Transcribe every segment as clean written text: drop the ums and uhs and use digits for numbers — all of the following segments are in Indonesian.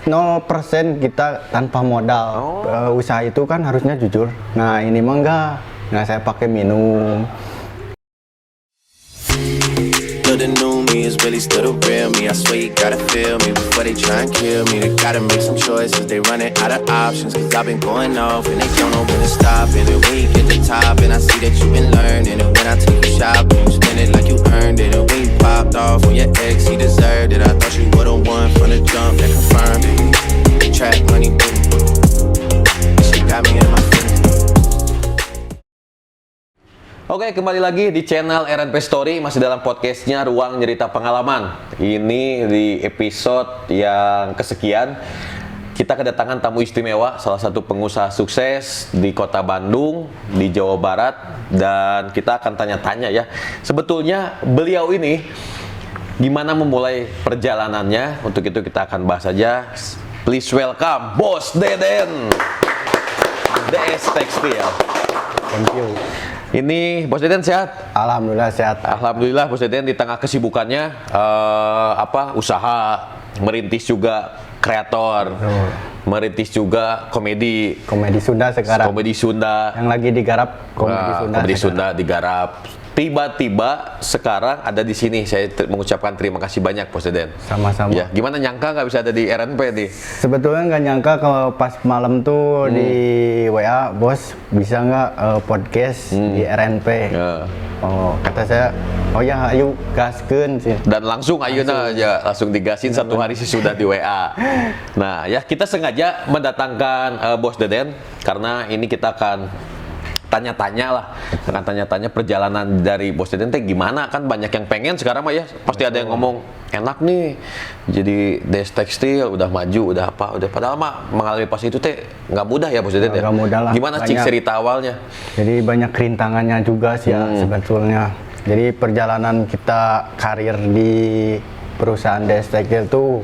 0% kita tanpa modal. Usaha itu kan harusnya jujur. Nah ini mah enggak. Nah saya pakai minum. The new me is really still the real me. I swear you gotta feel me before they try and kill me. They gotta make some choices, they running out of options. Cause I've been going off and they don't know when to stop. And then when you get to the top and I see that you've been learning. And when I take you shopping, you spend it like you earned it. And when you popped off on your ex, he deserved it. I thought you would've won from the jump, that confirmed it. Track money, baby. She got me in my feelings. Oke, kembali lagi di channel RNP Story, masih dalam podcastnya Ruang Cerita Pengalaman. Ini di episode yang kesekian, kita kedatangan tamu istimewa, salah satu pengusaha sukses di kota Bandung, di Jawa Barat. Dan kita akan tanya-tanya ya, sebetulnya beliau ini gimana memulai perjalanannya. Untuk itu kita akan bahas saja. Please welcome Bos Deden, DS Textile. Thank you. Ini Bos Deden sehat? Alhamdulillah sehat. Alhamdulillah Bos Deden di tengah kesibukannya usaha, merintis juga kreator, merintis juga komedi Sunda sekarang. Komedi Sunda. Yang lagi digarap komedi Sunda digarap. Tiba-tiba sekarang ada di sini. Saya mengucapkan terima kasih banyak Bos Deden. Sama-sama. Ya, gimana nyangka nggak bisa ada di RNP nih? Sebetulnya nggak nyangka kalau pas malam tuh di WA, bos bisa nggak podcast di RNP? Ya. Oh, kata saya, oh ya ayo gaskeun sih. Dan langsung ayeuna aja langsung digasin satu hari sesudah di WA. Nah, ya kita sengaja mendatangkan Bos Deden karena ini kita akan tanya-tanya perjalanan dari Bos Deden teh gimana, kan banyak yang pengen sekarang mah ya, pasti ada yang ngomong enak nih jadi DS Textile udah maju udah padahal mah mengalami pas itu teh nggak mudah ya Bos Deden ya. Nggak mudah lah. Gimana cik cerita awalnya? Jadi banyak rintangannya juga sih ya sebetulnya. Jadi perjalanan kita karir di perusahaan DS Textile tuh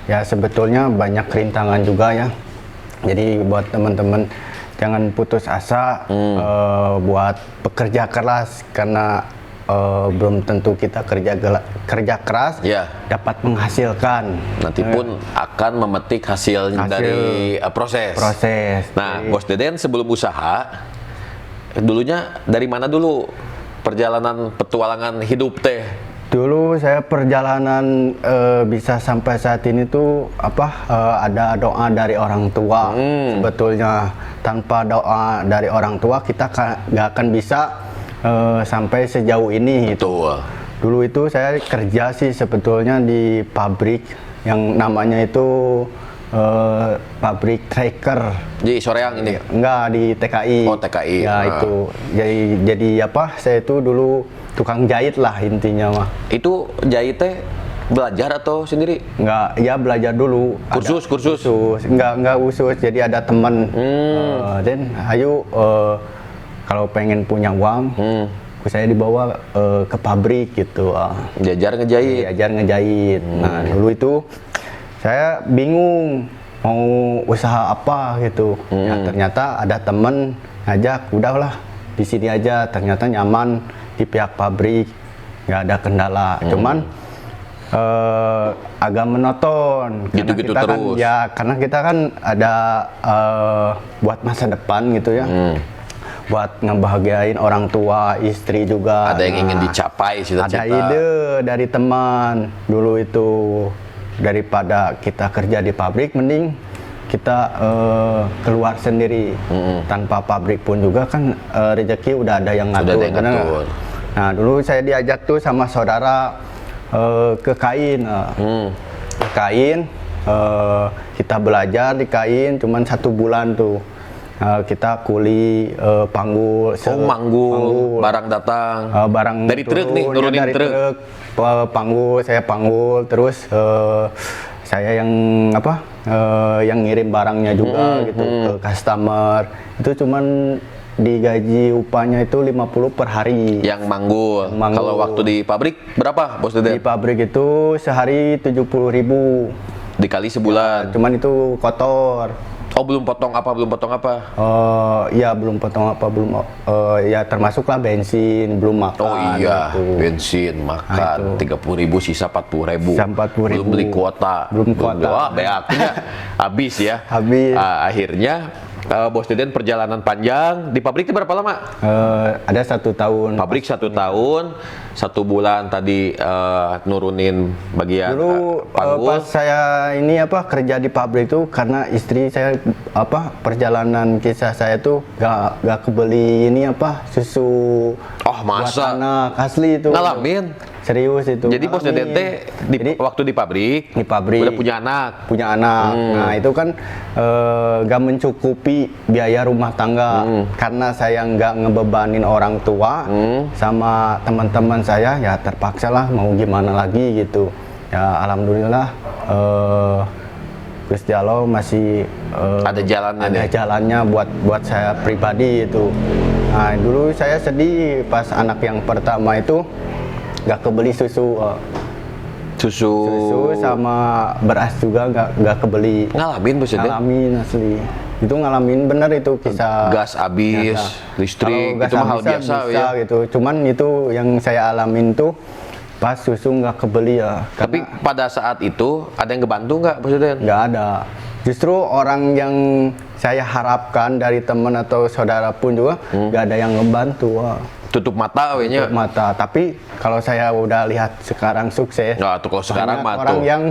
ya sebetulnya banyak rintangan juga ya. Jadi buat teman-teman jangan putus asa buat bekerja keras, karena belum tentu kita kerja keras dapat menghasilkan. Nanti pun akan memetik hasil dari proses. Nah, jadi, Bos Deden sebelum usaha dulunya dari mana dulu perjalanan petualangan hidup teh? Dulu saya perjalanan bisa sampai saat ini tuh ada doa dari orang tua. Sebetulnya tanpa doa dari orang tua kita nggak akan bisa sampai sejauh ini. Betul. Dulu itu saya kerja sih sebetulnya di pabrik yang namanya itu pabrik tracker. Di Soreang ini? Enggak, di TKI. Oh, TKI. Ya itu. Jadi saya itu dulu tukang jahit lah intinya mah. Itu jahitnya belajar atau sendiri? Enggak, ya belajar dulu. Kursus? Enggak khusus. Jadi ada teman. Dan ayo kalau pengen punya uang, saya dibawa ke pabrik gitu. Diajar ngejahit. Nah dulu itu saya bingung mau usaha apa gitu. Ya, ternyata ada temen ngajak, udahlah di sini aja. Ternyata nyaman di pihak pabrik, nggak ada kendala. Cuman agak monoton. Gitu-gitu terus. Karena kita kan ada buat masa depan gitu ya. Buat ngebahagiain orang tua, istri juga. Ada yang ingin dicapai cita-cita. Ada ide dari teman dulu itu, daripada kita kerja di pabrik mending kita keluar sendiri. Tanpa pabrik pun juga kan rezeki udah ada yang ngatur. Nah dulu saya diajak tuh sama saudara ke kain. Ke kain kita belajar di kain cuman 1 bulan tuh. Kita kuli panggul, manggul, barang datang, barang dari truk nih, nurunin dari truk, panggul, saya panggul, terus saya yang yang ngirim barangnya juga gitu ke customer. Itu cuman digaji upahnya itu 50 per hari. Yang manggul. Kalau waktu di pabrik berapa Bos Deden? Di pabrik itu sehari 70.000 dikali sebulan. Cuman itu kotor. Oh, belum potong apa? Ya belum potong apa, belum ya termasuklah bensin, belum makan. Oh iya, gitu. bensin, makan, 30.000 sisa 40.000. Sisa 40.000. Belum beli kuota. Belum kuota. Wah, beaknya habis ya. Habis. Akhirnya Bos Deden perjalanan panjang di pabrik itu berapa lama? Ada 1 tahun. Pabrik 1 tahun, 1 bulan tadi nurunin bagian Dulu panggul. pas saya ini kerja di pabrik itu karena istri saya perjalanan kisah saya tuh gak kebeli ini susu Oh, masa? buat anak asli itu. Ngalamin? Serius itu. Jadi Bos Deden teh waktu di pabrik udah punya anak. Punya anak. Nah, itu kan gak mencukupi biaya rumah tangga karena saya nggak ngebebanin orang tua sama teman-teman saya, ya terpaksa lah, mau gimana lagi gitu. Ya alhamdulillah Gusti Allah masih Ada jalannya jalannya buat saya pribadi itu. Nah, dulu saya sedih pas anak yang pertama itu nggak kebeli susu sama beras juga nggak kebeli. Ngalamin Bos Deden? Ngalamin asli. Itu ngalamin bener itu kisah. Gas habis, nyata. listrik, Kalau gas itu mah hal habis biasa bisa, ya. gitu. Cuman itu yang saya alamin tuh pas susu nggak kebeli ya. Tapi pada saat itu ada yang ngebantu nggak Bos Deden? Nggak ada. Justru orang yang saya harapkan dari teman atau saudara pun juga nggak ada yang ngebantu. Tutup mata wehnya. Tutup mata. Tapi kalau saya udah lihat sekarang sukses. Nah, tuh kalau sekarang banyak mah orang tuh. yang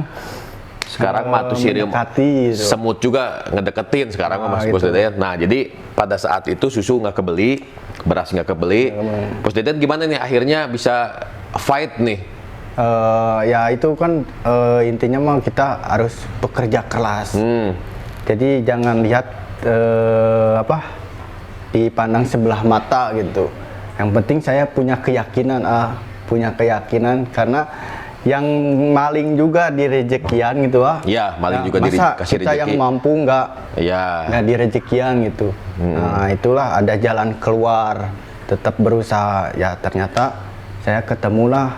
Sekarang mah tuh si mendekati gitu. semut juga ngedeketin sekarang mah Mas Bos gitu. Deden. Nah, jadi pada saat itu susu nggak kebeli, beras nggak kebeli. Bos Deden gimana nih akhirnya bisa fight nih? Ya itu kan intinya mah kita harus bekerja keras. Jadi jangan lihat dipandang sebelah mata gitu. Yang penting saya punya keyakinan, karena yang maling juga di rezekian gitu Iya, maling juga masa dikasih kita rezeki. yang mampu nggak di rezekian gitu. Nah itulah ada jalan keluar, tetap berusaha. Ya ternyata saya ketemulah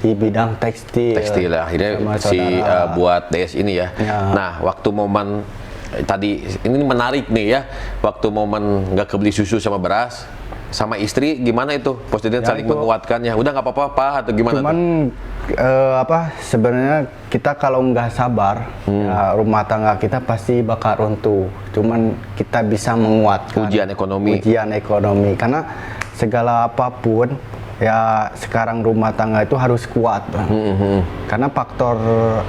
di bidang tekstil. Tekstil akhirnya sama si saudara. buat DS ini ya. Ya. Nah, waktu momen tadi ini menarik nih ya. Waktu momen nggak kebeli susu sama beras sama istri gimana itu? Bos Deden saling itu- menguatkannya. Udah nggak apa-apa Pak atau gimana tuh? Cuman sebenarnya kita kalau nggak sabar, ya, rumah tangga kita pasti bakal runtuh. Cuman kita bisa menguatkan Ujian ekonomi. karena segala apapun ya sekarang rumah tangga itu harus kuat. Karena faktor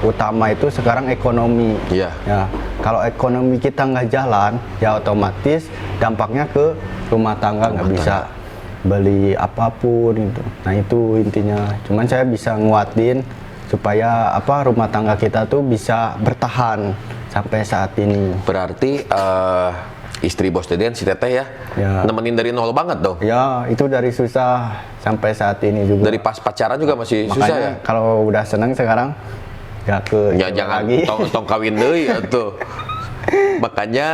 utama itu sekarang ekonomi. Iya. Ya, kalau ekonomi kita nggak jalan, ya otomatis dampaknya ke rumah tangga, nggak bisa beli apapun itu. Nah itu intinya. Cuman saya bisa nguatin supaya rumah tangga kita tuh bisa bertahan sampai saat ini. Berarti istri Bos Deden si Teteh ya, Ya. nemenin dari nol banget dong. Ya itu dari susah sampai saat ini juga. Dari pas pacaran juga masih susah Makanya ya. kalau udah senang sekarang ya ke Ya itu jangan lagi. tong kawin deui atuh. Makanya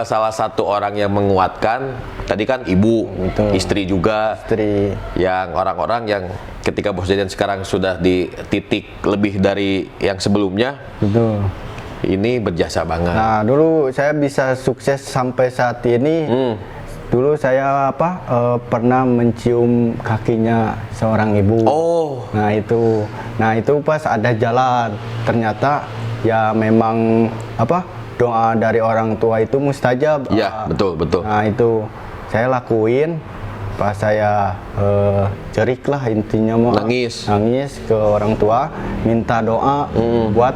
salah satu orang yang menguatkan tadi kan ibu, Betul. istri juga, Istri. yang orang-orang yang ketika Bos Deden sekarang sudah di titik lebih dari yang sebelumnya, Betul. ini berjasa banget. Nah dulu saya bisa sukses sampai saat ini. Dulu saya pernah mencium kakinya seorang ibu. Oh, Nah itu pas ada jalan. Ternyata ya memang doa dari orang tua itu mustajab. ya betul betul. Nah itu saya lakuin. Pas saya cerik lah intinya mau Nangis. ke orang tua, minta doa buat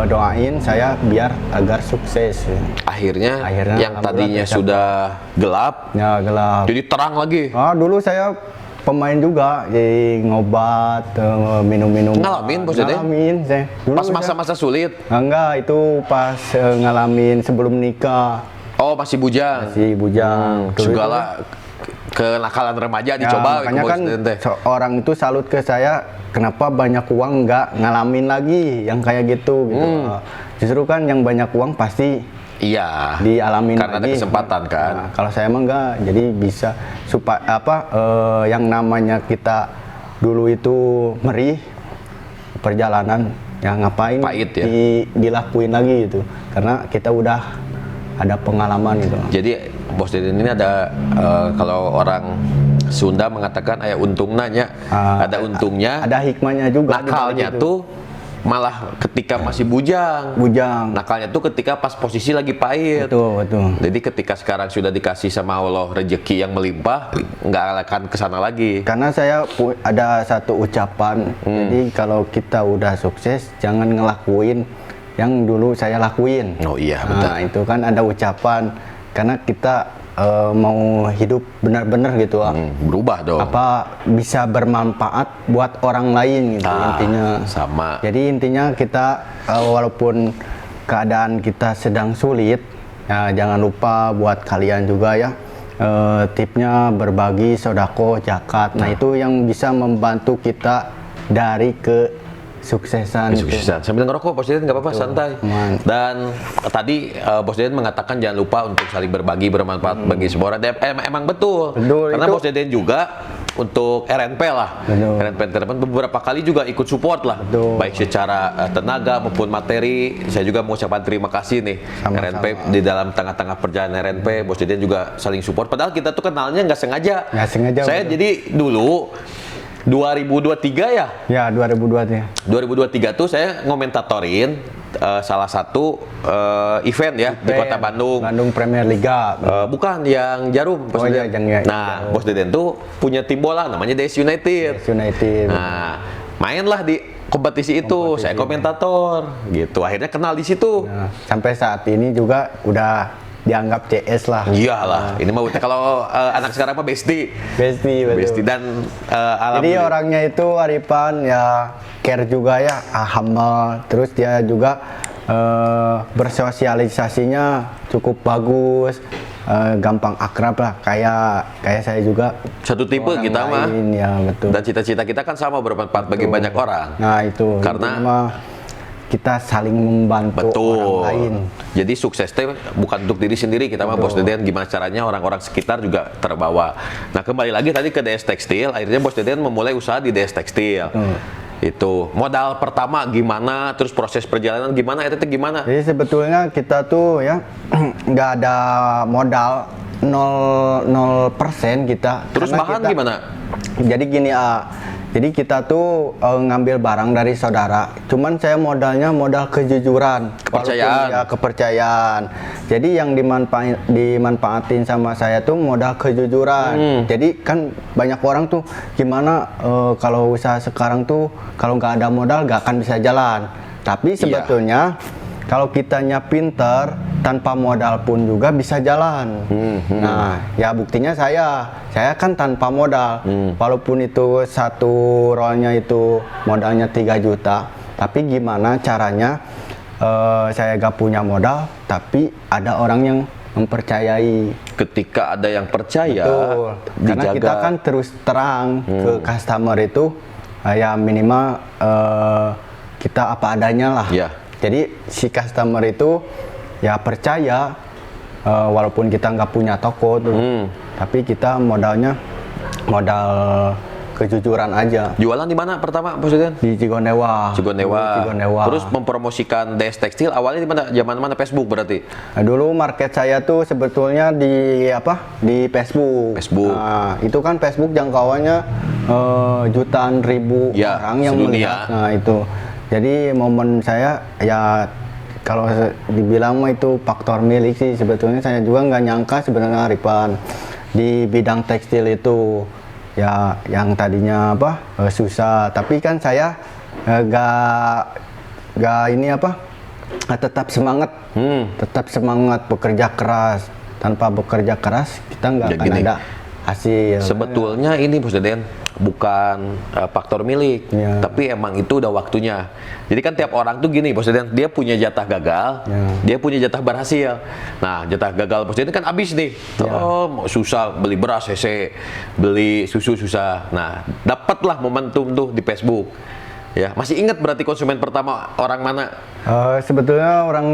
doain saya biar agar sukses. Akhirnya yang alhamdulillah tadinya tercapai. sudah gelap Ya gelap. jadi terang lagi. Dulu saya pemain juga, jadi ngobat, minum-minum. Ngalamin, Bos Deden? Ngalamin saya. Dulu Pas masa-masa sulit. Enggak, itu pas ngalamin sebelum nikah. Oh, masih bujang. Si bujang. Dulu Segala kenakalan remaja itu, dicoba makanya Bos kan Deden teh. orang itu salut ke saya, kenapa banyak uang nggak ngalamin lagi yang kayak gitu. Justru kan yang banyak uang pasti Iya. dialamin Karena ada lagi. kesempatan kan. Nah, kalau saya emang enggak, jadi bisa supaya yang namanya kita dulu itu merih perjalanan ya ngapain Pahit ya. dilakuin lagi gitu, karena kita udah ada pengalaman gitu. Jadi Bos Deden ini ada kalau orang Sunda mengatakan ayah untungnya, ada untungnya, Ada hikmahnya juga. di balik nakalnya itu. tuh malah ketika masih bujang. Nakalnya tuh ketika pas posisi lagi pahit. Betul. Jadi ketika sekarang sudah dikasih sama Allah rezeki yang melimpah, nggak akan kesana lagi. Karena saya ada satu ucapan, jadi kalau kita udah sukses jangan ngelakuin yang dulu saya lakuin. Oh iya, betul. Nah itu kan ada ucapan, karena kita mau hidup benar-benar gitu, Berubah dong. apa bisa bermanfaat buat orang lain gitu intinya. Sama. Jadi intinya kita walaupun keadaan kita sedang sulit, ya jangan lupa buat kalian juga ya, tipnya berbagi, sodako, zakat. Nah itu yang bisa membantu kita dari kesuksesan. Kesuksesan. Sambil ngerokok, Bos Deden nggak apa-apa, santai. aman. Dan tadi Bos Deden mengatakan jangan lupa untuk saling berbagi, bermanfaat bagi semua orang. Emang betul. Karena itu. Bos Deden juga untuk RNP lah. Betul. RNP Entertainment beberapa kali juga ikut support lah. Betul. Baik secara tenaga maupun materi. Saya juga mau ucapkan terima kasih nih. Sama-sama. RNP di dalam tengah-tengah perjalanan RNP, Bos Deden juga saling support. Padahal kita tuh kenalnya nggak sengaja. Nggak sengaja, Saya betul. jadi dulu 2023 ya. Ya 2002 ya. 2023 tuh saya ngomentatorin salah satu event ya di Kota Bandung. Bandung Premier Liga. Bukan yang Jarum, Bos Oh iya, Deden. yang Nah, Jarum. Bos Deden tuh punya tim bola namanya DS United. United. Nah, mainlah di kompetisi itu, saya komentator gitu. Akhirnya kenal di situ. Nah, sampai saat ini juga udah dianggap CS lah. Iyalah, ini mah kalau anak sekarang mah bestie. Bestie, betul. Bestie dan Jadi alhamdulillah. orangnya itu Arifan ya care juga ya, humble. Terus dia juga bersosialisasinya cukup bagus, gampang akrab lah. Kayak saya juga. Satu tipe orang kita mah. lain, ya betul. Dan cita-cita kita kan sama, bermanfaat bagi banyak orang. Nah itu. Karena- intinya mah kita saling membantu orang lain. Jadi sukses teh bukan untuk diri sendiri, kita mah Bos Deden gimana caranya orang-orang sekitar juga terbawa. Nah, kembali lagi tadi ke DS Tekstil, akhirnya Bos Deden memulai usaha di DS Tekstil. Itu modal pertama gimana, terus proses perjalanan gimana, itu teh gimana? Jadi sebetulnya kita tuh ya nggak ada modal 0% kita. Terus Karena bahan kita- gimana? Jadi gini jadi kita tuh ngambil barang dari saudara. Cuman saya modalnya modal kejujuran, Kepercayaan. Walaupun ya kepercayaan. Jadi yang dimanfaatin sama saya tuh modal kejujuran. Jadi kan banyak orang tuh gimana kalau usaha sekarang tuh kalau nggak ada modal nggak akan bisa jalan. Tapi sebetulnya kalau kitanya pinter, tanpa modal pun juga bisa jalan. Nah, ya buktinya saya kan tanpa modal. Walaupun itu satu rollnya itu modalnya 3 juta, tapi gimana caranya saya gak punya modal, tapi ada orang yang mempercayai. Ketika ada yang percaya, Betul. Karena dijaga. kita kan terus terang ke customer itu, ya minimal kita apa adanya lah. Ya. Jadi si customer itu ya percaya, walaupun kita nggak punya toko tuh, tapi kita modalnya modal kejujuran aja. Jualan di mana pertama, Bos Deden? Di Cigonewa. Cigonewa. Cigonewa. Terus mempromosikan DS Tekstil awalnya di mana? Zaman mana? Facebook berarti? Nah, dulu market saya tuh sebetulnya di Di Facebook. Facebook. Nah, itu kan Facebook jangkauannya jutaan ribu Ya, orang yang sedunia. melihat. Nah, itu. Jadi momen saya ya kalau dibilang mah itu faktor milik sih, sebetulnya saya juga nggak nyangka sebenarnya Arifan di bidang tekstil itu ya yang tadinya susah, tapi kan saya nggak ini tetap semangat, tetap semangat bekerja keras. Tanpa bekerja keras kita nggak Ya, akan gini. ada hasil. Sebetulnya ini Bos Deden bukan faktor milik, Ya. tapi emang itu udah waktunya. Jadi kan tiap orang tuh gini Bos Deden, dia punya jatah gagal, Ya. dia punya jatah berhasil. Nah, jatah gagal Bos Deden kan habis nih. Ya. Oh, susah beli beras hese, beli susu susah. Nah, dapatlah momentum tuh di Facebook. Ya, masih ingat berarti konsumen pertama orang mana? Sebetulnya orang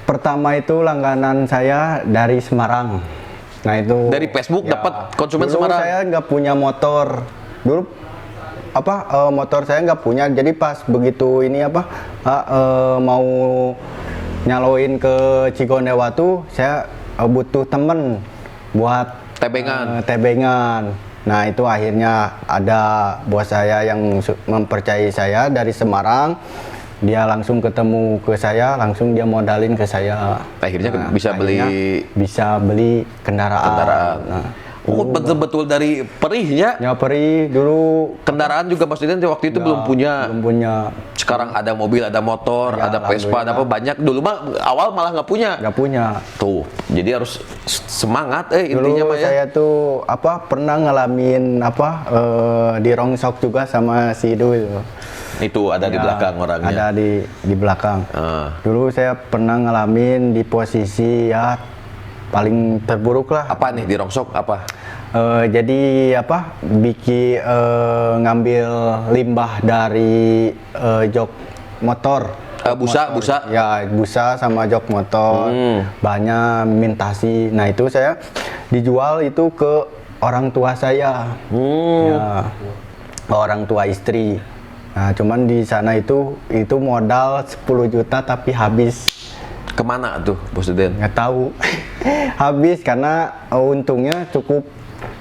pertama itu langganan saya dari Semarang. Nah itu Dari Facebook dapat konsumen dulu Semarang? saya nggak punya motor. Dulu motor saya nggak punya, jadi pas begitu ini mau nyaloin ke Cigonewatu, saya butuh temen buat tebengan. Nah itu akhirnya ada bos saya yang mempercayai saya dari Semarang. Dia langsung ketemu ke saya, langsung dia modalin ke saya. Akhirnya bisa beli kendaraan. Nah, betul-betul dari perihnya. Ya perih dulu. Kendaraan juga Bos Deden waktu itu belum punya. Sekarang ada mobil, ada motor, Ya, ada Vespa, ada apa banyak. Dulu mah awal malah nggak punya. Nggak punya. Tuh, jadi harus semangat Dulu intinya mah ya. saya tuh pernah ngalamin dirongsok juga sama si Dul. Itu ada di belakang orangnya. Ada di belakang. Dulu saya pernah ngalamin di posisi ya paling terburuk lah. Apa nih dirongsok apa? Jadi bikin ngambil limbah dari jok motor. Busa. Ya, busa sama jok motor. Banyak mintasi. Nah, itu saya dijual itu ke orang tua saya. Ya, orang tua istri. Nah, cuman di sana itu modal 10 juta tapi habis. Kemana tuh Bos Deden? Nggak tahu. Habis karena untungnya cukup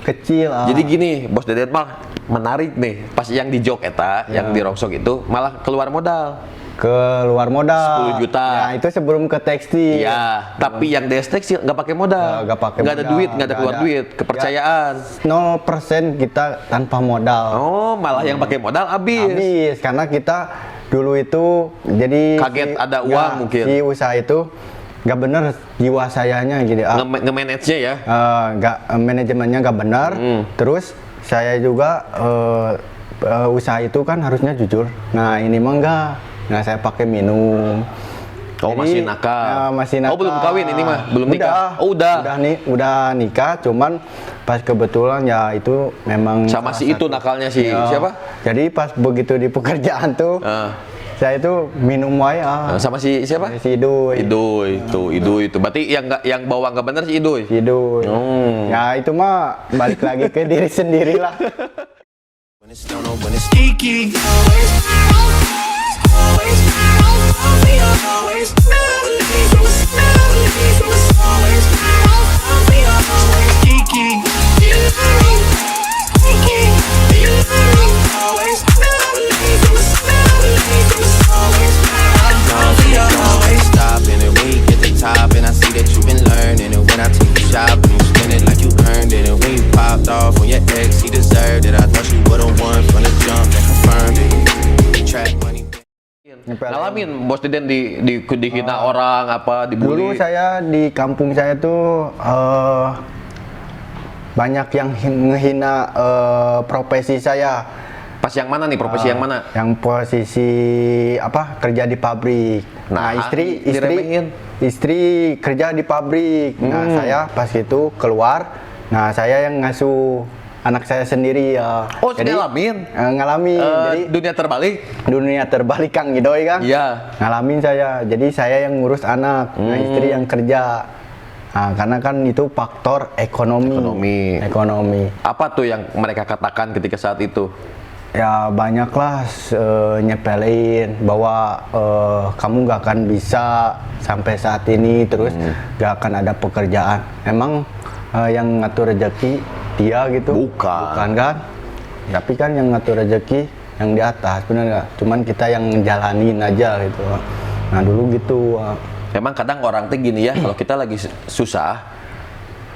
kecil. Jadi gini, Bos Deden mah menarik nih. Pas yang di jok yang dirongsok itu malah keluar modal. Keluar modal 10 juta. Ya, itu sebelum ke tekstil. Iya, tapi yang DS tekstil nggak pakai modal. Nggak ada duit, nggak ada keluar duit, kepercayaan. 0% kita tanpa modal. Oh, malah yang pakai modal habis. Karena kita dulu itu jadi Kaget ada uang mungkin. Si usaha itu nggak bener jiwa sayanya gitu. Nge-manage-nya ya. Nggak manajemennya nggak benar. Terus saya juga usaha itu kan harusnya jujur. Nah ini mah enggak. Nah saya pakai minum. Oh, masih nakal. Masih nakal. Oh, belum kawin ini mah, belum nikah. Oh, udah. Udah nikah, cuman pas kebetulan ya itu memang sama si itu nakalnya si siapa? Jadi pas begitu di pekerjaan tuh saya itu minum wae sama si siapa? Si Iduy. Iduy itu. Berarti yang bawa nggak bener si Iduy. Si Iduy. Ya itu mah balik lagi ke diri sendiri lah. When it's down or when it's geeky. Stop and then when you get the top and I see that you've been learning and when I take you shopping you spend it like you earned it and when you popped off on your ex he deserved it I thought you were the one from the jump that confirmed it trap money. Ngalamin Bos Deden dihina orang apa dibully. Dulu saya di kampung saya tuh banyak yang ngehina profesi saya. Pas yang mana nih profesi yang mana? Yang posisi kerja di pabrik. Nah, istri kerja di pabrik. Nah, saya pas itu keluar. Nah, saya yang ngasuh anak saya sendiri ya. Oh, jadi ngalamin? Ngalamin. Jadi dunia terbalik Kang Gidoy Kang. Iya. Ngalamin saya. Jadi saya yang ngurus anak, nah, istri yang kerja. Nah, karena kan itu faktor ekonomi. Apa tuh yang mereka katakan ketika saat itu? Ya banyaklah nyepelin bahwa kamu gak akan bisa sampai saat ini terus gak akan ada pekerjaan. Emang yang ngatur rezeki dia gitu? Bukan kan? Tapi kan yang ngatur rezeki yang di atas, bener gak? Cuman kita yang jalanin aja gitu. Nah dulu gitu. Emang kadang orang tuh gini ya, kalau kita lagi susah,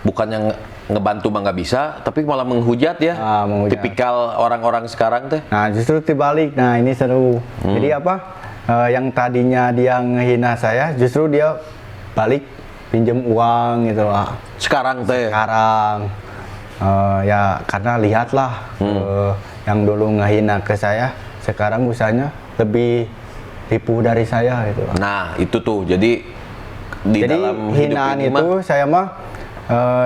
bukan yang ngebantu mah nggak bisa, tapi malah menghujat ya. Tipikal orang-orang sekarang teh. Nah justru dibalik. Nah ini seru. Jadi yang tadinya dia ngehina saya, justru dia balik pinjem uang gitu lah. Sekarang teh. Ya karena lihatlah yang dulu ngehina ke saya, sekarang usahanya lebih ripuh dari saya gitu. Nah itu tuh jadi dalam hinaan hidup itu saya mah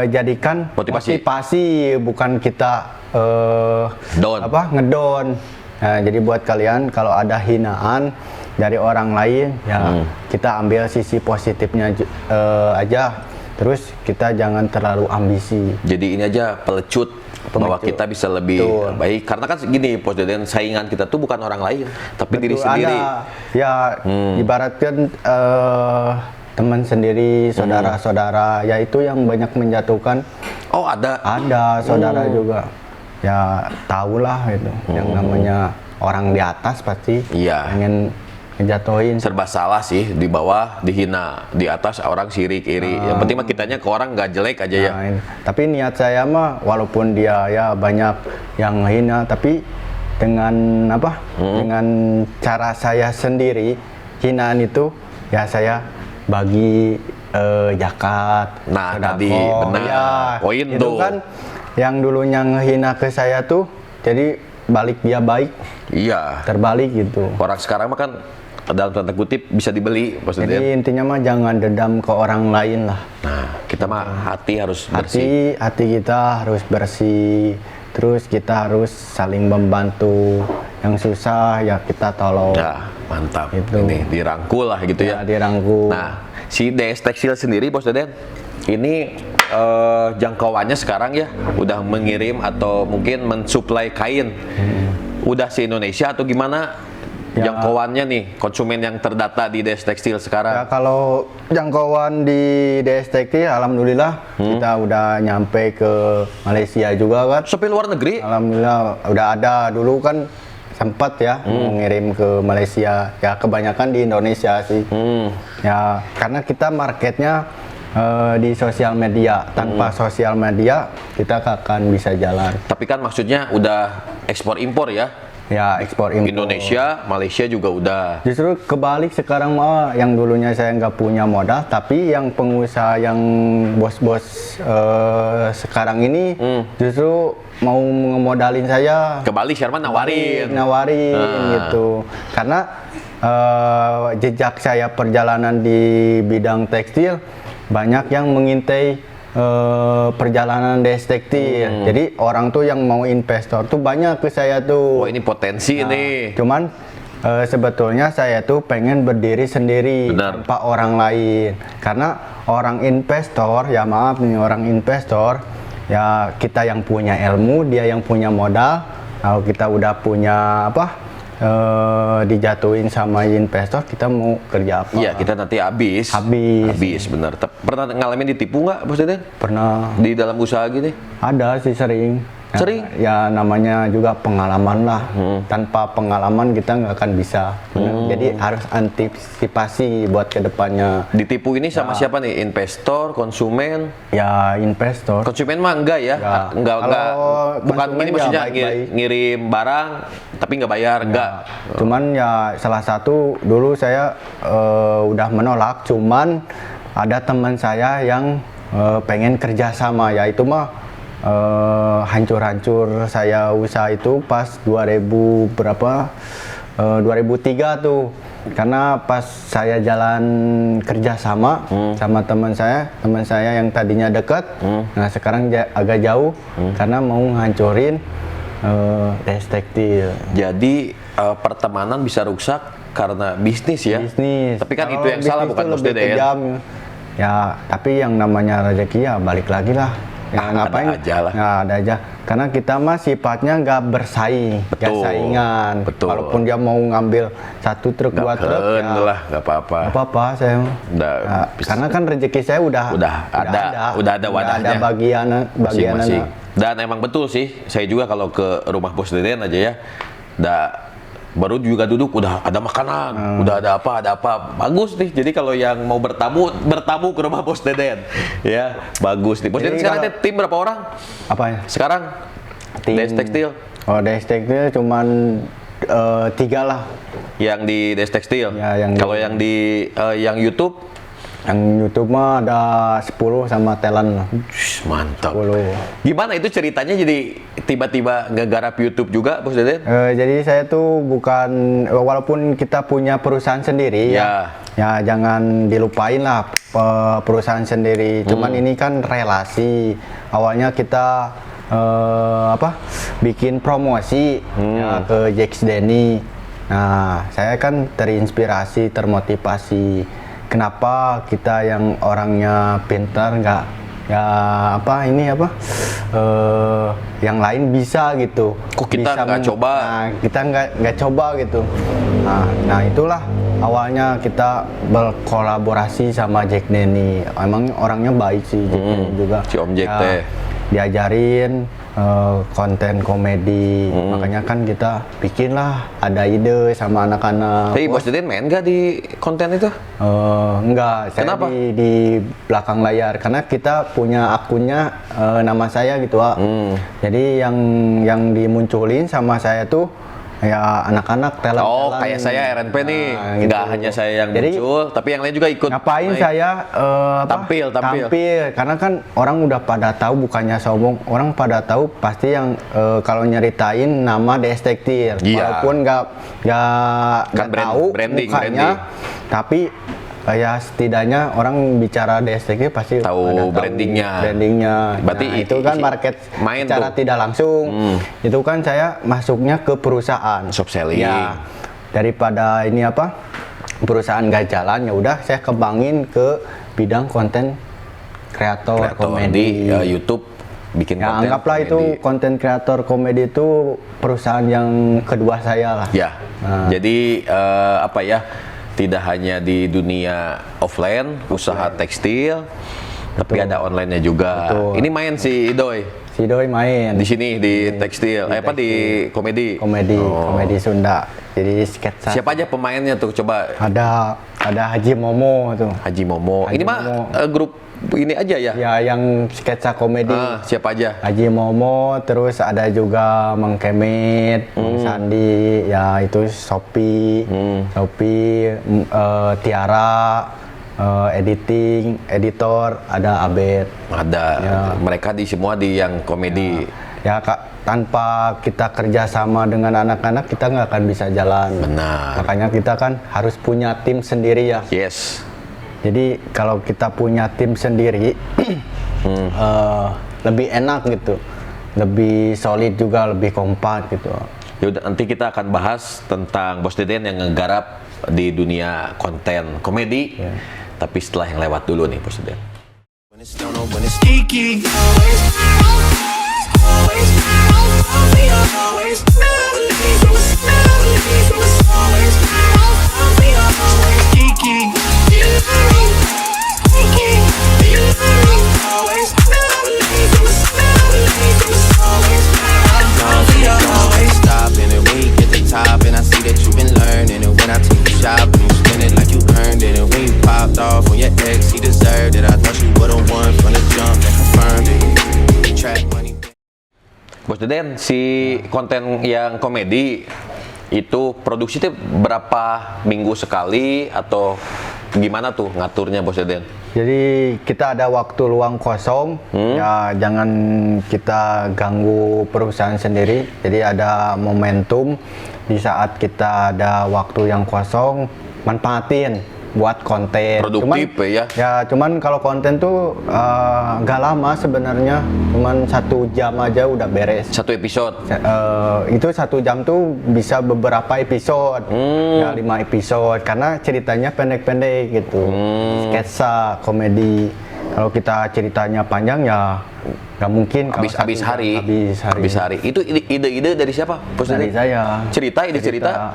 jadikan motivasi bukan kita ngedon. Nah, jadi buat kalian kalau ada hinaan dari orang lain ya kita ambil sisi positifnya aja. Terus kita jangan terlalu ambisi. Jadi ini aja pelecut bahwa Pemicu. kita bisa lebih Betul. baik. Karena kan gini, Bos Deden, saingan kita tuh bukan orang lain, tapi diri Betul, sendiri. ada, ya ibaratkan teman sendiri, saudara-saudara, ya itu yang banyak menjatuhkan. Oh, ada. Ada saudara juga, ya tahulah itu, yang namanya orang di atas pasti Iya. pengen ngejatuhin. Serba salah sih, di bawah dihina, di atas orang sirik iri. Yang penting mah kitanya ke orang nggak jelek aja ya. Nah, tapi niat saya mah walaupun dia ya banyak yang hina, tapi dengan apa? Dengan cara saya sendiri, hinaan itu ya saya bagi zakat. Nah, sedekah. tadi benar. Ya, Poin itu tuh. kan yang dulunya ngehina ke saya tuh, jadi balik dia baik, Iya. terbalik gitu. Orang sekarang mah kan dalam tanda kutip bisa dibeli, Bos Jadi Deden. intinya mah jangan dendam ke orang lain lah. Nah, kita mah hati harus bersih. Hati kita harus bersih, terus kita harus saling membantu. Yang susah ya kita tolong. Ya, mantap. Itu. Ini dirangkul lah gitu ya. Ya, dirangkul. Nah, si DS Tekstil sendiri, Bos Deden, ini jangkauannya sekarang ya udah mengirim atau mungkin mensuplai kain. Udah se Indonesia atau gimana? Ya. Jangkauannya nih, konsumen yang terdata di DS Tekstil Ya, sekarang. kalau jangkauan di DS Tekstil, alhamdulillah kita udah nyampe ke Malaysia juga kan. Sampai luar negeri? Alhamdulillah udah ada, dulu kan sempat ya mengirim ke Malaysia, ya kebanyakan di Indonesia sih. Ya karena kita marketnya di sosial media, tanpa sosial media kita gak akan bisa jalan. Tapi kan maksudnya udah ekspor impor ya? Ya ekspor impor. Indonesia, Malaysia juga udah. Justru kebalik sekarang mah, yang dulunya saya nggak punya modal, tapi yang pengusaha yang bos-bos sekarang ini justru mau ngemodalin saya. Kebalik, Sherman nawarin. Nawarin gitu. Karena jejak saya perjalanan di bidang tekstil, banyak yang mengintai perjalanan DS Tekstil. Jadi orang tuh yang mau investor tuh banyak ke saya tuh. Oh, ini potensi nih. Cuman sebetulnya saya tuh pengen berdiri sendiri Benar. tanpa orang lain. Karena orang investor, ya maaf nih, orang investor, ya kita yang punya ilmu, dia yang punya modal. Kalau kita udah punya apa, dijatuhin sama investor, kita mau kerja apa? Iya, kita nanti habis. Habis. Bener. Pernah ngalamin ditipu nggak, Bos Deden? Pernah Di dalam usaha gini? ada sih sering. Sering? Ya namanya juga pengalaman lah. Tanpa pengalaman kita nggak akan bisa. Jadi harus antisipasi buat kedepannya. Ditipu ini sama siapa nih? Investor, konsumen? Ya investor. Konsumen mah enggak ya? Ya, Enggak. kalau Bukan konsumen ini ya maksudnya baik-baik. ngirim barang tapi nggak bayar, enggak. Cuman ya salah satu dulu saya udah menolak. Cuman ada teman saya yang pengen kerjasama, ya itu mah hancur-hancur saya usaha itu pas 2000 berapa 2003 tuh, karena pas saya jalan kerjasama sama teman saya yang tadinya dekat, nah sekarang agak jauh karena mau ngancurin DS Tekstil. Jadi pertemanan bisa rusak karena bisnis ya? Bisnis. Tapi kan Kalau itu yang salah, bisnis bukan tuh Bos lebih Deden. kejam. Ya, tapi yang namanya rezeki ya balik lagi lah. Ya, Ada aja lah. Ya, ada aja. Karena kita mah sifatnya nggak bersaing, nggak Betul. saingan. Betul. Walaupun dia mau ngambil satu truk, dua truk, Daken ya lah, nggak apa-apa. nggak apa-apa saya. Udah, Ya, karena kan rezeki saya udah ada wadahnya. ada bagian Masing-masing. Dan emang betul sih, saya juga kalau ke rumah Bos Deden aja ya, baru juga duduk udah ada makanan, udah ada apa, bagus nih. Jadi kalau yang mau bertamu ke rumah Bos Deden, ya bagus nih. Bos Jadi Deden sekarang kalau- tim berapa orang? Apa ya? Sekarang Tim- DS Tekstil Oh, DS Tekstil cuman 3 lah. yang di DS Tekstil. Ya, yang kalau yang di yang YouTube, Yang YouTube mah ada 10 sama talent lah. mantap. 10. Gimana itu ceritanya jadi tiba-tiba ngegarap YouTube juga, Bos Deden? Jadi saya tuh bukan, walaupun kita punya perusahaan sendiri ya jangan dilupain lah perusahaan sendiri. Cuman ini kan relasi. Awalnya kita bikin promosi ya, ke Jax Denny. Nah, saya kan terinspirasi, termotivasi. Kenapa kita yang orangnya pintar nggak ya apa ini apa yang lain bisa gitu. Kok kita Bisa nggak coba? Nah, kita nggak coba gitu. Nah itulah awalnya kita berkolaborasi sama Jack Denny. Emang orangnya baik sih Jack Denny juga. Si Om Jack teh. Diajarin konten komedi, makanya kan kita bikin lah, ada ide sama anak-anak. Tapi Bos Deden main nggak di konten itu? Enggak, saya Kenapa? di belakang layar karena kita punya akunnya nama saya gitu, Wak. Jadi yang dimunculin sama saya tuh ya anak-anak talent. Oh, kayak saya RNP nih, gitu. nggak hanya saya yang Jadi, muncul, tapi yang lain juga ikut. Ngapain main. saya Tampil. karena kan orang udah pada tahu, bukannya sombong, orang pada tahu pasti yang kalau nyeritain nama DS Tekstil, Iya. walaupun nggak Kan tahu branding. mukanya, tapi ya setidaknya orang bicara DS Tekstil pasti Tahu pada brandingnya. Berarti Nah, itu kan market main secara tuh. tidak langsung. Itu kan saya masuknya ke perusahaan. Shop selling. Ya, daripada ini apa? Perusahaan gak jalan, ya udah saya kembangin ke bidang konten kreator komedi. di YouTube bikin Ya konten. anggaplah komedi. itu konten kreator komedi itu perusahaan yang kedua saya lah. Ya, Nah. jadi apa ya? Tidak hanya di dunia offline, usaha tekstil, tapi ada online-nya juga. Betul. Ini main si Idoy Si Doi main di sini di tekstil, di komedi. komedi Oh. komedi Sunda. Jadi sketsa. Siapa aja pemainnya tuh? Coba Ada Haji Momo tuh. Haji Momo. Haji Ini mah Momo. grup ini aja ya? Ya yang sketsa komedi. Siapa aja? Haji Momo, terus ada juga Mang Kemet, Mang Sandi, ya itu Sopi, Tiara, editor, ada Abed. Ada. Ya. Mereka semua di yang komedi. Ya Kak, tanpa kita kerjasama dengan anak-anak kita nggak akan bisa jalan. Benar. Makanya kita kan harus punya tim sendiri ya. Yes. Jadi kalau kita punya tim sendiri lebih enak gitu, lebih solid juga, lebih kompak gitu. Yaudah, nanti kita akan bahas tentang Bos Deden yang ngegarap di dunia konten komedi. Tapi setelah yang lewat dulu nih Bos Deden. When it's down or when it's geeky. Stop and then when you get the top and I see that you've been learning and when I take you shopping you spend it like you earned it and when you popped off on your ex he deserved it I thought you were the one from the jump that confirmed it trap money. Bos Deden, si konten yang komedi itu produksinya berapa minggu sekali atau gimana tuh ngaturnya Bos Deden? Jadi kita ada waktu luang kosong, ya jangan kita ganggu perusahaan sendiri. Jadi ada momentum di saat kita ada waktu yang kosong, manfaatin buat konten. Produktif ya? Ya cuman kalau konten tuh nggak lama sebenarnya, cuman 1 jam aja udah beres. Satu episode. Itu 1 jam tuh bisa beberapa episode, ya 5 episode karena ceritanya pendek-pendek gitu, sketsa komedi. Kalau kita ceritanya panjang ya nggak mungkin kalau Habis 1 jam, hari. habis hari. Itu ide-ide dari siapa? Bos Dari Deden? saya. Ide cerita.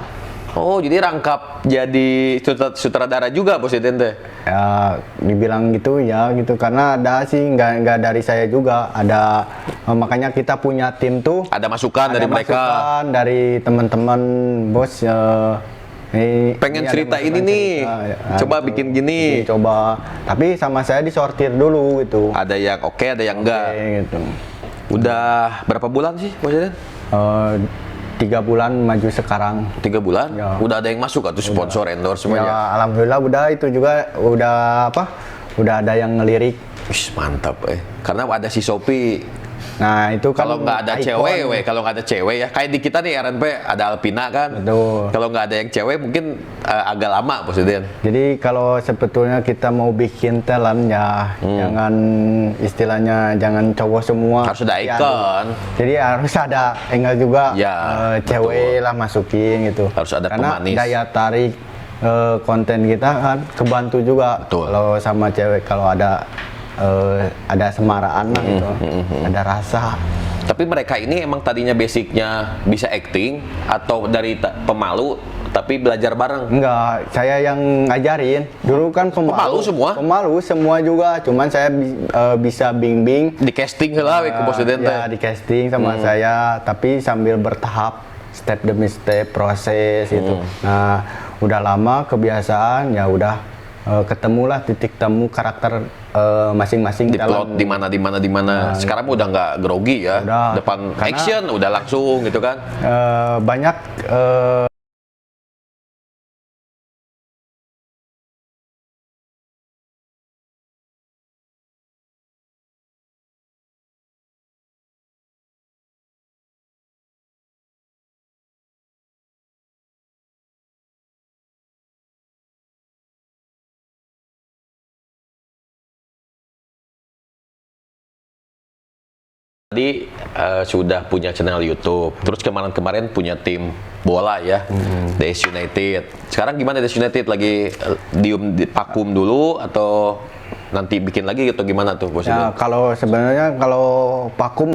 Oh, jadi rangkap jadi sutradara juga Bos Deden teh. Ya dibilang gitu ya gitu karena ada sih nggak dari saya juga ada makanya kita punya tim tuh. Ada masukan dari mereka. Masukan dari teman-teman bos. Pengen ada cerita masukan ini nih. cerita. Coba gitu. bikin gini. Coba. Tapi sama saya disortir dulu gitu. Ada yang oke, ada yang enggak. Gitu. Udah berapa bulan sih Bos Deden? 3 bulan maju sekarang. 3 bulan? Ya. Udah ada yang masuk atau sponsor endorse Ya, semuanya? alhamdulillah udah itu juga udah ada yang ngelirik. Wih, mantap Karena ada si Sophie. Nah itu kan Kalau nggak ada ikon. cewek, kalau nggak ada cewek ya kayak di kita nih RNP ada Alpina kan. Betul. Kalau nggak ada yang cewek mungkin agak lama Bos Deden. Jadi kalau sebetulnya kita mau bikin talent ya jangan istilahnya jangan cowok semua. Harus ada Ya, ikon. Jadi harus ada enggak juga Ya, cewek lah masukin gitu. Harus ada Karena pemanis. daya tarik konten kita kan kebantu juga Betul. kalau sama cewek kalau ada ada semaraan lah gitu, ada rasa. Tapi mereka ini emang tadinya basicnya bisa acting atau dari pemalu tapi belajar bareng? Enggak, saya yang ngajarin. Dulu kan Pemalu semua? Pemalu semua juga, cuman saya bisa bimbing. Di casting lah ke Bos Deden teh. Ya, di casting sama saya, tapi sambil bertahap, step demi step proses gitu. Nah, udah lama kebiasaan, ya udah ketemulah titik temu karakter masing-masing Di plot di mana. Sekarang udah nggak grogi ya. Udah, Depan karena- action udah langsung gitu kan. banyak Tadi sudah punya channel YouTube, terus kemarin-kemarin punya tim bola ya, DS United. Sekarang gimana DS United, lagi vakum dulu atau nanti bikin lagi atau gimana tuh Bos ya, Deden? kalau sebenarnya kalau vakum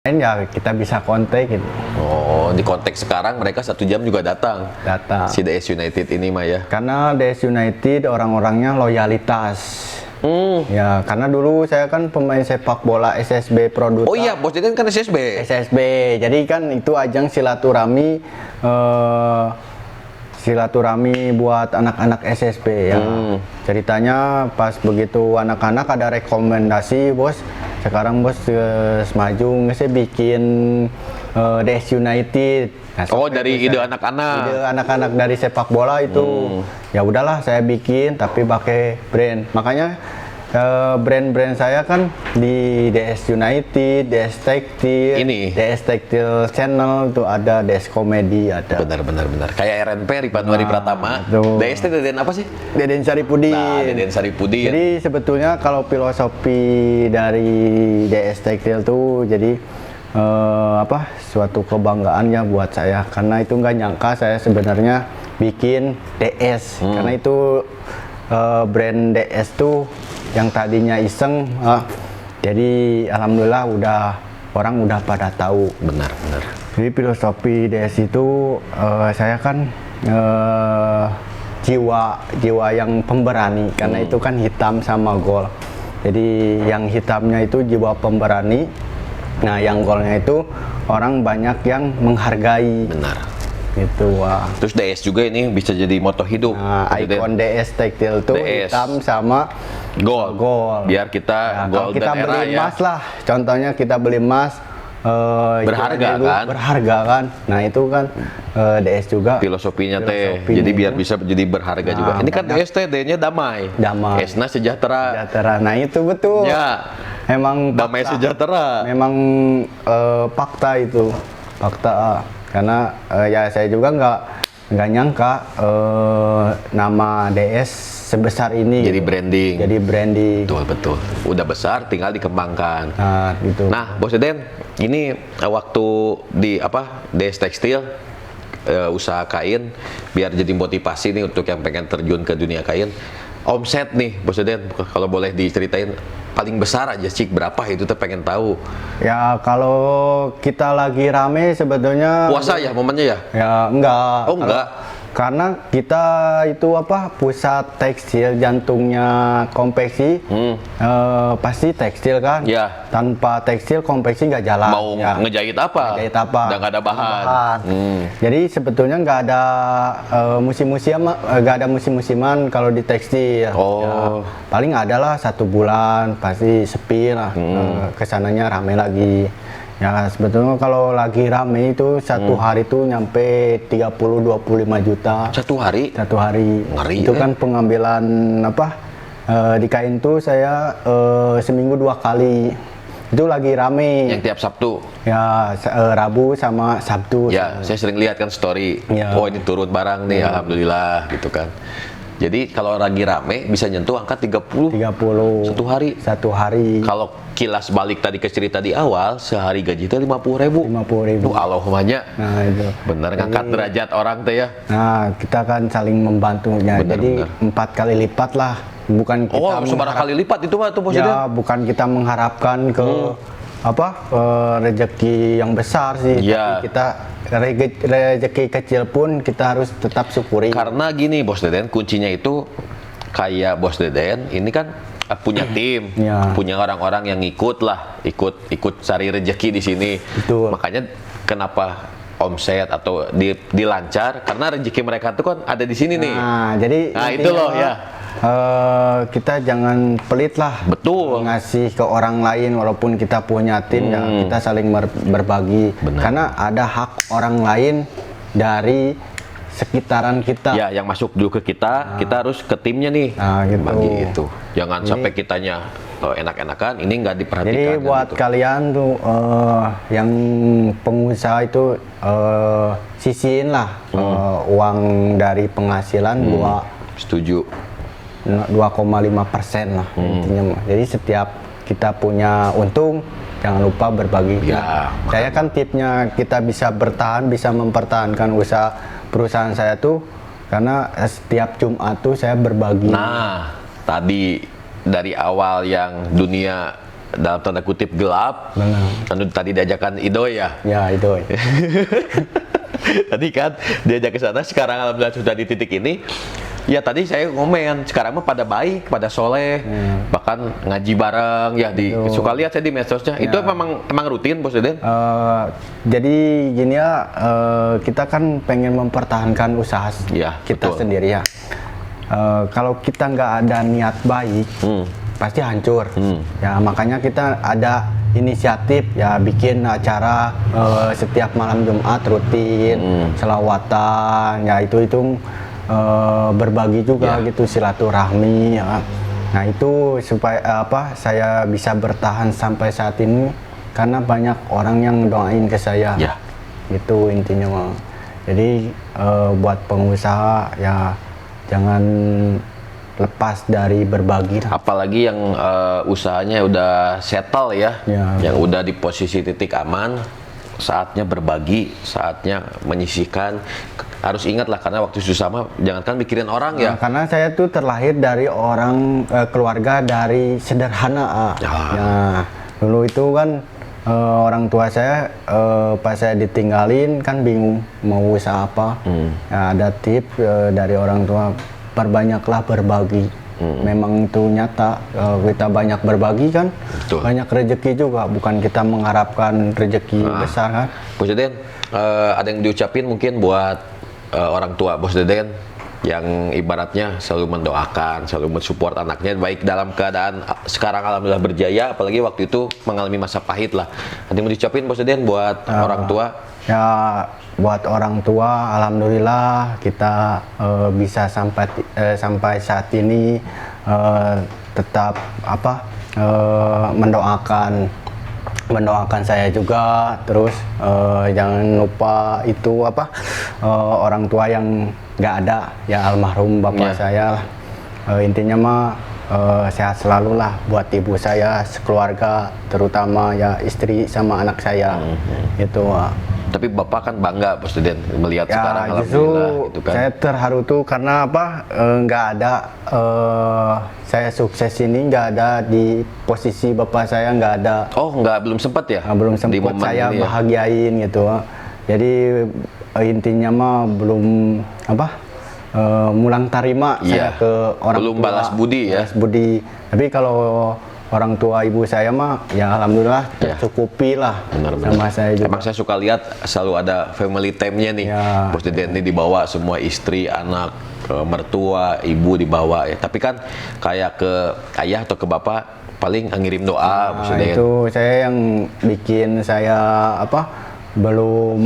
ya kita bisa kontak gitu, Oh, di konteks sekarang mereka 1 jam juga datang. data. Si DS United ini mah ya. Karena DS United orang-orangnya loyalitas. Ya, karena dulu saya kan pemain sepak bola SSB Produta. Oh iya, Bos Deden kan SSB. SSB. Jadi kan itu ajang silaturahmi silaturahmi buat anak-anak SSB ya. Ceritanya pas begitu anak-anak ada rekomendasi, Bos. Sekarang Bos maju nggak sih bikin DS United. Nah, Oh, sampai dari itu ide saya- anak-anak. ide anak-anak dari sepak bola itu. Ya udahlah saya bikin tapi pakai brand. Makanya brand-brand saya kan di DS United, DS Textile, Ini. DS Textile Channel tuh ada DS Comedy ada. Benar. Kayak RNP Ripanuari Pratama. betul. DS itu Deden apa sih? Deden Saripudin. Nah, Deden Saripudin. Jadi sebetulnya kalau filosofi dari DS Textile tuh jadi suatu kebanggaan ya buat saya, karena itu nggak nyangka saya sebenarnya bikin DS karena itu brand DS tuh yang tadinya iseng jadi alhamdulillah orang udah pada tahu. Benar. Jadi filosofi DS itu saya kan jiwa yang pemberani, karena itu kan hitam sama gold. Jadi yang hitamnya itu jiwa pemberani, nah yang goldnya itu orang banyak yang menghargai. Benar. Gitu, wah. Terus DS juga ini bisa jadi moto hidup. Nah, Bos Deden. ikon DS Textile tuh DS. hitam sama Gold. gold. Biar kita Kalau golden kita era beli ya. emas lah, contohnya kita beli emas Berharga istilahnya kan? berharga kan. Nah itu kan DS juga Filosofinya teh. filosofinya Jadi biar itu bisa jadi berharga juga. Ini kan DS teh D-nya damai. Damai. S-nya sejahtera. sejahtera. Nah itu betul. Ya. Emang Damai fakta. sejahtera. Memang fakta itu, fakta. Karena ya saya juga nggak nyangka nama DS sebesar ini. Jadi gitu. branding. Jadi branding. Betul. Udah besar, tinggal dikembangkan. Nah gitu. Nah, Bos Deden, ini waktu di DS Tekstil usaha kain, biar jadi motivasi nih untuk yang pengen terjun ke dunia kain. Omset nih, Bos Deden, kalau boleh diceritain paling besar aja Cik, berapa itu tuh pengen tahu. Ya kalau kita lagi rame sebetulnya Puasa ya momennya ya? ya enggak. Oh, enggak. Karena kita itu pusat tekstil, jantungnya konveksi, pasti tekstil kan. Ya. Tanpa tekstil konveksi nggak jalan. Mau ya. ngejahit apa? Ngejahit apa? Udah nggak ada bahan. Jadi sebetulnya nggak ada nggak ada musim-musiman kalau di tekstil. Oh. Ya, paling ada lah 1 bulan pasti sepi lah. Kesananya rame lagi. Ya sebetulnya kalau lagi rame itu satu hari itu nyampe 30-25 juta. Satu hari? Satu hari. Ngeri, itu kan pengambilan apa di kain tuh saya seminggu 2 kali. Itu lagi rame. Yang tiap Sabtu? Ya Rabu sama Sabtu. Ya, saya sering lihat kan story. Ya. Oh ini turun barang nih, alhamdulillah gitu kan. Jadi kalau lagi rame bisa nyentuh angka 30 30 satu hari. Satu hari. Kalau kilas balik tadi ke cerita di awal, sehari gaji itu 50.000. 50.000. Tuh Allahumma. Nah itu. Bener ngangkat derajat orang teh ya. Nah kita kan saling membantunya. Bener, Jadi bener. 4 kali lipat lah. Bukan kita Oh, sebarang kali lipat itu Pak tuh Bos Deden? ya bukan kita mengharapkan ke rezeki yang besar sih. Iya. Tapi kita rezeki kecil pun kita harus tetap syukuri. Karena gini Bos Deden, kuncinya itu kayak Bos Deden ini kan punya tim, Ya. punya orang-orang yang ikut cari rezeki di sini. Betul. Makanya kenapa omset atau dilancar karena rezeki mereka tuh kan ada di sini nih. Nah, jadi Nah, intinya itu loh, ya. Kita jangan pelit lah. Betul. Ngasih ke orang lain walaupun kita punya tim ya kita saling berbagi. Benar. Karena ada hak orang lain dari sekitaran kita. Ya, yang masuk dulu ke kita harus ke timnya nih. Nah, gitu. Bagi itu. Jangan sampai kitanya enak-enakan, ini nggak diperhatikan. Jadi kan buat gitu. kalian tuh yang pengusaha itu sisihin lah uang dari penghasilan Setuju. 2,5% lah intinya mah. Jadi setiap kita punya untung jangan lupa berbagi. Ya, Saya kan tipsnya kita bisa bertahan, bisa mempertahankan usaha perusahaan saya tuh karena setiap Jumat tuh saya berbagi. Nah, tadi dari awal yang dunia dalam tanda kutip gelap, Benar. kan tadi diajakan Idoy ya. Ya itu. Tadi kan diajak ke sana, sekarang alhamdulillah sudah di titik ini. Ya tadi saya ngomen, sekarang mah pada baik, pada soleh, bahkan ngaji bareng ya suka lihat saya di medsosnya. Itu emang rutin Bos Deden? Jadi gini ya, kita kan pengen mempertahankan usaha Iya, kita betul. sendiri ya. Kalau kita nggak ada niat baik, pasti hancur. Ya makanya kita ada inisiatif ya bikin acara setiap malam Jumat rutin, selawatan, ya itu berbagi juga Ya. gitu silaturahmi ya. Nah itu supaya saya bisa bertahan sampai saat ini karena banyak orang yang doain ke saya. Ya. Itu intinya mah. Jadi buat pengusaha ya jangan lepas dari berbagi lah. Apalagi yang usahanya udah settle ya, Ya. yang udah di posisi titik aman, saatnya berbagi, saatnya menyisihkan. Harus ingat lah karena waktu susah mah jangankan mikirin orang ya. Karena saya tuh terlahir dari orang keluarga dari sederhana. Ya, dulu itu kan orang tua saya pas saya ditinggalin kan bingung mau usaha apa. Ya, ada tips dari orang tua, perbanyaklah berbagi. Memang itu nyata, kita banyak berbagi kan, Betul. banyak rezeki juga. Bukan kita mengharapkan rezeki besar kan. Bos Deden, ada yang diucapin mungkin buat orang tua Bos Deden yang ibaratnya selalu mendoakan, selalu mensupport anaknya baik dalam keadaan sekarang alhamdulillah berjaya, apalagi waktu itu mengalami masa pahit lah. Ada yang mau diucapin Bos Deden buat orang tua? Ya buat orang tua, alhamdulillah kita bisa sampai saat ini tetap mendoakan saya juga. Terus jangan lupa itu orang tua yang nggak ada ya almarhum bapak saya lah. Intinya mah sehat selalu lah buat ibu saya, sekeluarga, terutama ya istri sama anak saya. Itu Tapi Bapak kan bangga Bos Deden melihat ya sekarang justru alhamdulillah gitu kan. saya terharu tuh karena nggak ada saya sukses ini nggak ada di posisi bapak saya, nggak ada. Oh, belum sempat ya? Belum Di sempat momen saya ini ya? bahagiain gitu. Jadi intinya mah belum mulang tarima Iya. saya ke orang Belum tua. balas budi ya? Balas budi. Tapi kalau orang tua ibu saya mah ya alhamdulillah tercukupi lah Benar-benar. sama saya juga. Emang saya suka lihat selalu ada family time-nya nih. Ya. Bos Deden ini dibawa semua istri, anak, mertua, ibu dibawa ya. Tapi kan kayak ke ayah atau ke bapak paling ngirim doa Bos Nah, Deden. itu saya yang bikin saya belum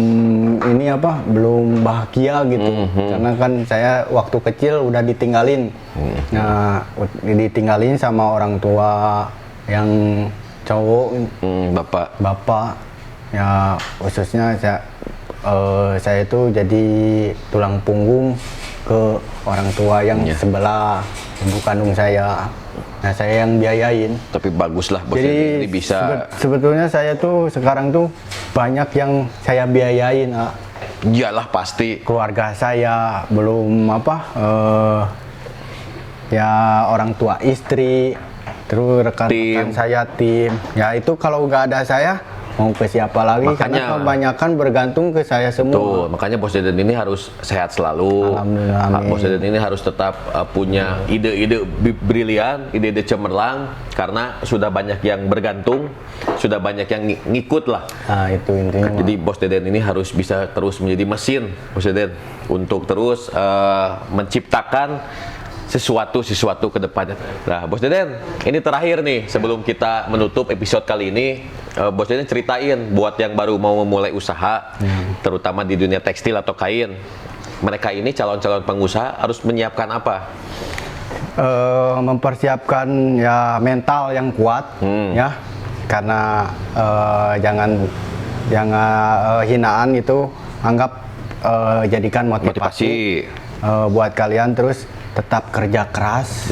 belum bahagia gitu. Karena kan saya waktu kecil udah ditinggalin. Nah, ditinggalin sama orang tua yang cowok, bapak. Ya khususnya saya itu jadi tulang punggung ke orang tua yang sebelah ibu kandung saya. Nah, saya yang biayain. Tapi baguslah Bos Jadi Deden ini bisa. sebetulnya saya tuh sekarang tuh banyak yang saya biayain. Iyalah pasti. Keluarga saya belum ya orang tua istri, terus rekan-rekan Tim. saya tim. Ya itu kalau nggak ada saya mau ke siapa lagi? Karena kebanyakan bergantung ke saya semua. Tuh, makanya Bos Deden ini harus sehat selalu. Alhamdulillah, amin. Bos Deden ini harus tetap punya ide-ide brilian, ide-ide cemerlang, karena sudah banyak yang bergantung, sudah banyak yang ngikut lah. Nah itu intinya. Jadi Bos Deden ini harus bisa terus menjadi mesin, Bos Deden, untuk terus menciptakan sesuatu ke depannya. Nah, Bos Deden, ini terakhir nih sebelum kita menutup episode kali ini. Bos Deden ceritain buat yang baru mau memulai usaha, terutama di dunia tekstil atau kain. Mereka ini calon-calon pengusaha harus menyiapkan apa? Mempersiapkan ya mental yang kuat, ya. Karena jangan hinaan itu anggap jadikan motivasi. Buat kalian terus tetap kerja keras.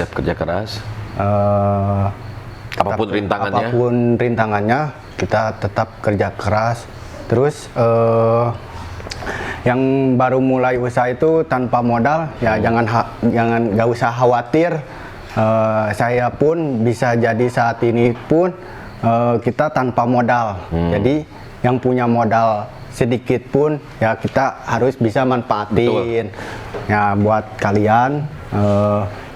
Apapun rintangannya. Apapun rintangannya, kita tetap kerja keras. Terus yang baru mulai usaha itu tanpa modal, ya nggak usah khawatir. Saya pun bisa jadi saat ini pun kita tanpa modal. Jadi yang punya modal sedikit pun ya kita harus bisa manfaatin. Betul. Ya buat kalian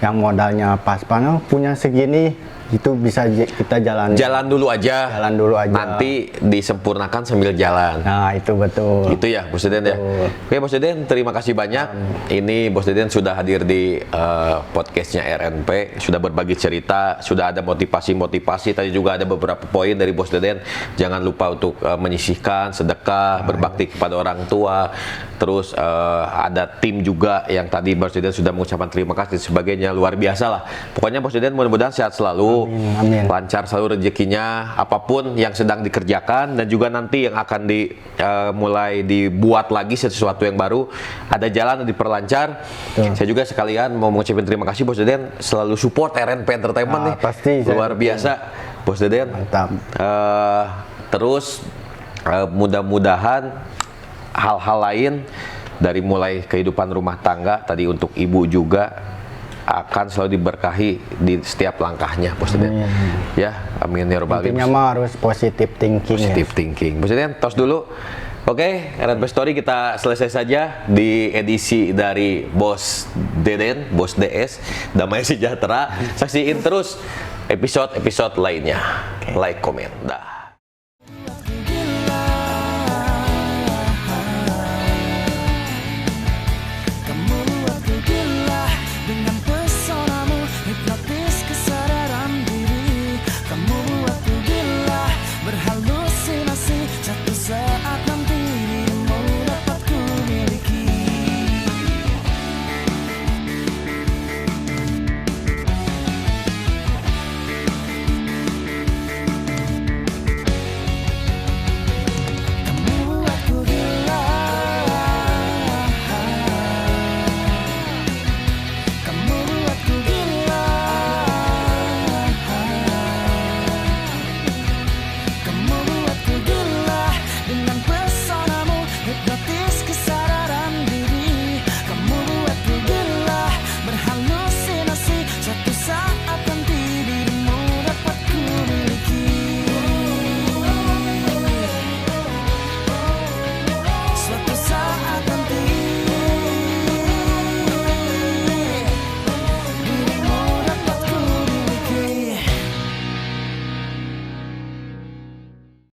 yang modalnya pas-pasan punya segini, itu bisa kita jalan dulu aja. Nanti disempurnakan sambil jalan. Nah itu betul. Itu ya Bos Deden ya. Oke Bos Deden, terima kasih banyak. Ini Bos Deden sudah hadir di podcastnya RNP, sudah berbagi cerita, sudah ada motivasi. Tadi juga ada beberapa poin dari Bos Deden. Jangan lupa untuk menyisihkan sedekah, berbakti kepada orang tua. Terus ada tim juga yang tadi Bos Deden sudah mengucapkan terima kasih dan sebagainya. Luar biasa lah. Pokoknya Bos Deden mudah-mudahan sehat selalu. Amin. Lancar selalu rezekinya, apapun yang sedang dikerjakan dan juga nanti yang akan mulai dibuat lagi sesuatu yang baru, ada jalan yang diperlancar. Saya juga sekalian mau mengucapkan terima kasih Bos Deden, selalu support RNP Entertainment nih. Pasti luar biasa Bos Deden. Mantap. Terus mudah-mudahan hal-hal lain dari mulai kehidupan rumah tangga tadi untuk ibu juga akan selalu diberkahi di setiap langkahnya, Bos Deden. Ya, amin ya robbal alamin. Intinya mah harus positive thinking. Thinking. Bos Deden, tos dulu. Oke, RNP Story kita selesai saja di edisi dari Bos Deden, Bos DS, Damai Sejahtera. Saksiin terus episode-episode lainnya. Like, komen, dah.